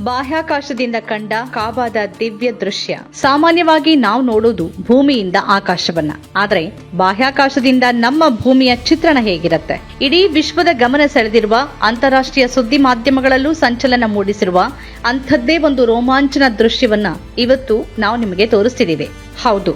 ಬಾಹ್ಯಾಕಾಶದಿಂದ ಕಂಡ ಕಾಬಾದ ದಿವ್ಯ ದೃಶ್ಯ. ಸಾಮಾನ್ಯವಾಗಿ ನಾವು ನೋಡೋದು ಭೂಮಿಯಿಂದ ಆಕಾಶವನ್ನ, ಆದರೆ ಬಾಹ್ಯಾಕಾಶದಿಂದ ನಮ್ಮ ಭೂಮಿಯ ಚಿತ್ರಣ ಹೇಗಿರುತ್ತೆ? ಇಡೀ ವಿಶ್ವದ ಗಮನ ಸೆಳೆದಿರುವ, ಅಂತಾರಾಷ್ಟ್ರೀಯ ಸುದ್ದಿ ಮಾಧ್ಯಮಗಳಲ್ಲೂ ಸಂಚಲನ ಮೂಡಿಸಿರುವ ಅಂಥದ್ದೇ ಒಂದು ರೋಮಾಂಚನ ದೃಶ್ಯವನ್ನ ಇವತ್ತು ನಾವು ನಿಮಗೆ ತೋರಿಸ್ತಿದ್ದೀವಿ. ಹೌದು,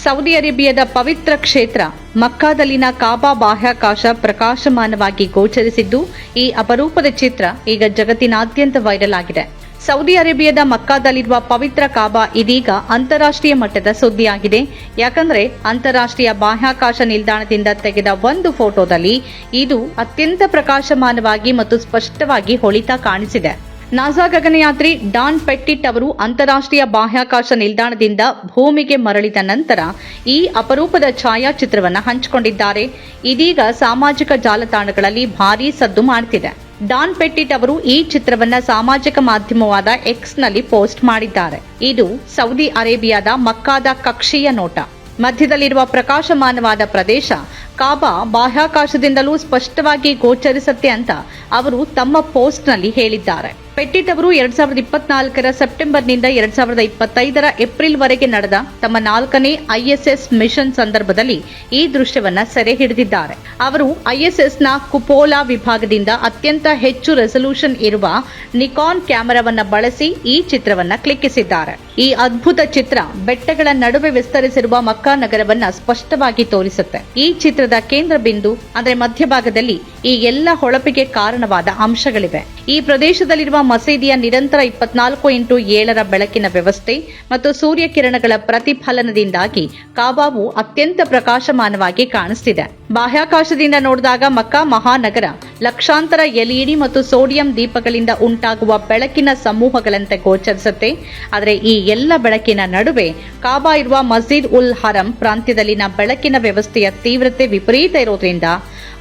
ಸೌದಿ ಅರೇಬಿಯಾದ ಪವಿತ್ರ ಕ್ಷೇತ್ರ ಮಕ್ಕಾದಲ್ಲಿನ ಕಾಬಾ ಬಾಹ್ಯಾಕಾಶ ಪ್ರಕಾಶಮಾನವಾಗಿ ಗೋಚರಿಸಿದ್ದು, ಈ ಅಪರೂಪದ ಚಿತ್ರ ಈಗ ಜಗತ್ತಿನಾದ್ಯಂತ ವೈರಲ್ ಆಗಿದೆ. ಸೌದಿ ಅರೇಬಿಯಾದ ಮಕ್ಕಾದಲ್ಲಿರುವ ಪವಿತ್ರ ಕಾಬಾ ಇದೀಗ ಅಂತಾರಾಷ್ಟ್ರೀಯ ಮಟ್ಟದ ಸುದ್ದಿಯಾಗಿದೆ. ಯಾಕಂದ್ರೆ ಅಂತಾರಾಷ್ಟ್ರೀಯ ಬಾಹ್ಯಾಕಾಶ ನಿಲ್ದಾಣದಿಂದ ತೆಗೆದ ಒಂದು ಫೋಟೋದಲ್ಲಿ ಇದು ಅತ್ಯಂತ ಪ್ರಕಾಶಮಾನವಾಗಿ ಮತ್ತು ಸ್ಪಷ್ಟವಾಗಿ ಹೊಳಿತಾ ಕಾಣಿಸಿದೆ. ನಾಸಾ ಗಗನಯಾತ್ರಿ ಡಾನ್ ಪೆಟ್ಟಿಟ್ ಅವರು ಅಂತಾರಾಷ್ಟ್ರೀಯ ಬಾಹ್ಯಾಕಾಶ ನಿಲ್ದಾಣದಿಂದ ಭೂಮಿಗೆ ಮರಳಿದ ನಂತರ ಈ ಅಪರೂಪದ ಛಾಯಾಚಿತ್ರವನ್ನು ಹಂಚಿಕೊಂಡಿದ್ದಾರೆ. ಇದೀಗ ಸಾಮಾಜಿಕ ಜಾಲತಾಣಗಳಲ್ಲಿ ಭಾರೀ ಸದ್ದು ಮಾಡುತ್ತಿದೆ. ಡಾನ್ ಪೆಟ್ಟಿಟ್ ಅವರು ಈ ಚಿತ್ರವನ್ನ ಸಾಮಾಜಿಕ ಮಾಧ್ಯಮವಾದ ಎಕ್ಸ್ನಲ್ಲಿ ಪೋಸ್ಟ್ ಮಾಡಿದ್ದಾರೆ. ಇದು ಸೌದಿ ಅರೇಬಿಯಾದ ಮಕ್ಕಾದ ಕಕ್ಷೀಯ ನೋಟ. ಮಧ್ಯದಲ್ಲಿರುವ ಪ್ರಕಾಶಮಾನವಾದ ಪ್ರದೇಶ ಕಾಬಾ ಬಾಹ್ಯಾಕಾಶದಿಂದಲೂ ಸ್ಪಷ್ಟವಾಗಿ ಗೋಚರಿಸುತ್ತೆ ಅಂತ ಅವರು ತಮ್ಮ ಪೋಸ್ಟ್ನಲ್ಲಿ ಹೇಳಿದ್ದಾರೆ. ಪೆಟ್ಟಿಟ್ ಅವರು 2024ರ ಸೆಪ್ಟೆಂಬರ್ನಿಂದ 2025ರ ಏಪ್ರಿಲ್ ವರೆಗೆ ನಡೆದ ತಮ್ಮ 4ನೇ ISS ಮಿಷನ್ ಸಂದರ್ಭದಲ್ಲಿ ಈ ದೃಶ್ಯವನ್ನ ಸೆರೆ ಹಿಡಿದಿದ್ದಾರೆ. ಅವರು ISSನ ಕುಪೋಲಾ ವಿಭಾಗದಿಂದ ಅತ್ಯಂತ ಹೆಚ್ಚು ರೆಸಲ್ಯೂಷನ್ ಇರುವ ನಿಕಾನ್ ಕ್ಯಾಮೆರಾವನ್ನ ಬಳಸಿ ಈ ಚಿತ್ರವನ್ನ ಕ್ಲಿಕ್ಕಿಸಿದ್ದಾರೆ. ಈ ಅದ್ಭುತ ಚಿತ್ರ ಬೆಟ್ಟಗಳ ನಡುವೆ ವಿಸ್ತರಿಸಿರುವ ಮಕ್ಕಾ ನಗರವನ್ನ ಸ್ಪಷ್ಟವಾಗಿ ತೋರಿಸುತ್ತೆ. ಈ ಚಿತ್ರದ ಕೇಂದ್ರ ಬಿಂದು ಅಂದರೆ ಮಧ್ಯಭಾಗದಲ್ಲಿ ಈ ಎಲ್ಲ ಹೊಳಪಿಗೆ ಕಾರಣವಾದ ಅಂಶಗಳಿವೆ. ಈ ಪ್ರದೇಶದಲ್ಲಿರುವ ಮಸೀದಿಯ ನಿರಂತರ 24x7 ಬೆಳಕಿನ ವ್ಯವಸ್ಥೆ ಮತ್ತು ಸೂರ್ಯ ಕಿರಣಗಳ ಪ್ರತಿಫಲನದಿಂದಾಗಿ ಕಾಬಾವು ಅತ್ಯಂತ ಪ್ರಕಾಶಮಾನವಾಗಿ ಕಾಣಿಸ್ತಿದೆ. ಬಾಹ್ಯಾಕಾಶದಿಂದ ನೋಡಿದಾಗ ಮಕ್ಕಾ ಮಹಾನಗರ ಲಕ್ಷಾಂತರ LED ಮತ್ತು ಸೋಡಿಯಂ ದೀಪಗಳಿಂದ ಉಂಟಾಗುವ ಬೆಳಕಿನ ಸಮೂಹಗಳಂತೆ ಗೋಚರಿಸುತ್ತೆ. ಆದರೆ ಈ ಎಲ್ಲ ಬೆಳಕಿನ ನಡುವೆ ಕಾಬಾ ಇರುವ ಮಸ್ಜಿದ್ ಉಲ್ ಹರಂ ಪ್ರಾಂತ್ಯದಲ್ಲಿನ ಬೆಳಕಿನ ವ್ಯವಸ್ಥೆಯ ತೀವ್ರತೆ ವಿಪರೀತ ಇರೋದ್ರಿಂದ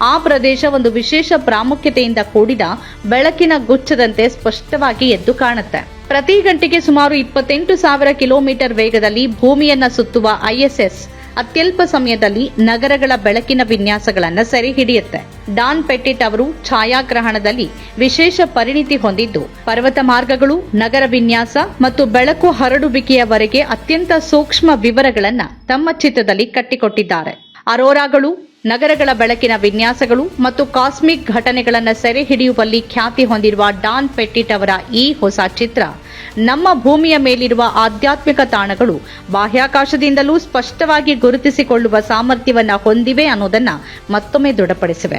ಆ ಪ್ರದೇಶ ಒಂದು ವಿಶೇಷ ಪ್ರಾಮುಖ್ಯತೆಯಿಂದ ಕೂಡಿದ ಬೆಳಕಿನ ಗುಚ್ಛದಂತೆ ಸ್ಪಷ್ಟವಾಗಿ ಎದ್ದು ಕಾಣುತ್ತೆ. ಪ್ರತಿ ಗಂಟೆಗೆ ಸುಮಾರು 28,000 ಕಿಲೋಮೀಟರ್ ವೇಗದಲ್ಲಿ ಭೂಮಿಯನ್ನ ಸುತ್ತುವ ISS ಅತ್ಯಲ್ಪ ಸಮಯದಲ್ಲಿ ನಗರಗಳ ಬೆಳಕಿನ ವಿನ್ಯಾಸಗಳನ್ನು ಸೆರೆ ಹಿಡಿಯುತ್ತೆ. ಡಾನ್ ಪೆಟ್ಟಿಟ್ ಅವರು ಛಾಯಾಗ್ರಹಣದಲ್ಲಿ ವಿಶೇಷ ಪರಿಣಿತಿ ಹೊಂದಿದ್ದು, ಪರ್ವತ ಮಾರ್ಗಗಳು, ನಗರ ವಿನ್ಯಾಸ ಮತ್ತು ಬೆಳಕು ಹರಡುವಿಕೆಯವರೆಗೆ ಅತ್ಯಂತ ಸೂಕ್ಷ್ಮ ವಿವರಗಳನ್ನ ತಮ್ಮ ಚಿತ್ರದಲ್ಲಿ ಕಟ್ಟಿಕೊಟ್ಟಿದ್ದಾರೆ. ಅರೋರಾಗಳು, ನಗರಗಳ ಬೆಳಕಿನ ವಿನ್ಯಾಸಗಳು ಮತ್ತು ಕಾಸ್ಮಿಕ್ ಘಟನೆಗಳನ್ನು ಸೆರೆ ಹಿಡಿಯುವಲ್ಲಿ ಖ್ಯಾತಿ ಹೊಂದಿರುವ ಡಾನ್ ಪೆಟ್ಟಿಟ್ ಅವರ ಈ ಹೊಸ ಚಿತ್ರ ನಮ್ಮ ಭೂಮಿಯ ಮೇಲಿರುವ ಆಧ್ಯಾತ್ಮಿಕ ತಾಣಗಳು ಬಾಹ್ಯಾಕಾಶದಿಂದಲೂ ಸ್ಪಷ್ಟವಾಗಿ ಗುರುತಿಸಿಕೊಳ್ಳುವ ಸಾಮರ್ಥ್ಯವನ್ನ ಹೊಂದಿವೆ ಅನ್ನೋದನ್ನ ಮತ್ತೊಮ್ಮೆ ದೃಢಪಡಿಸಿವೆ.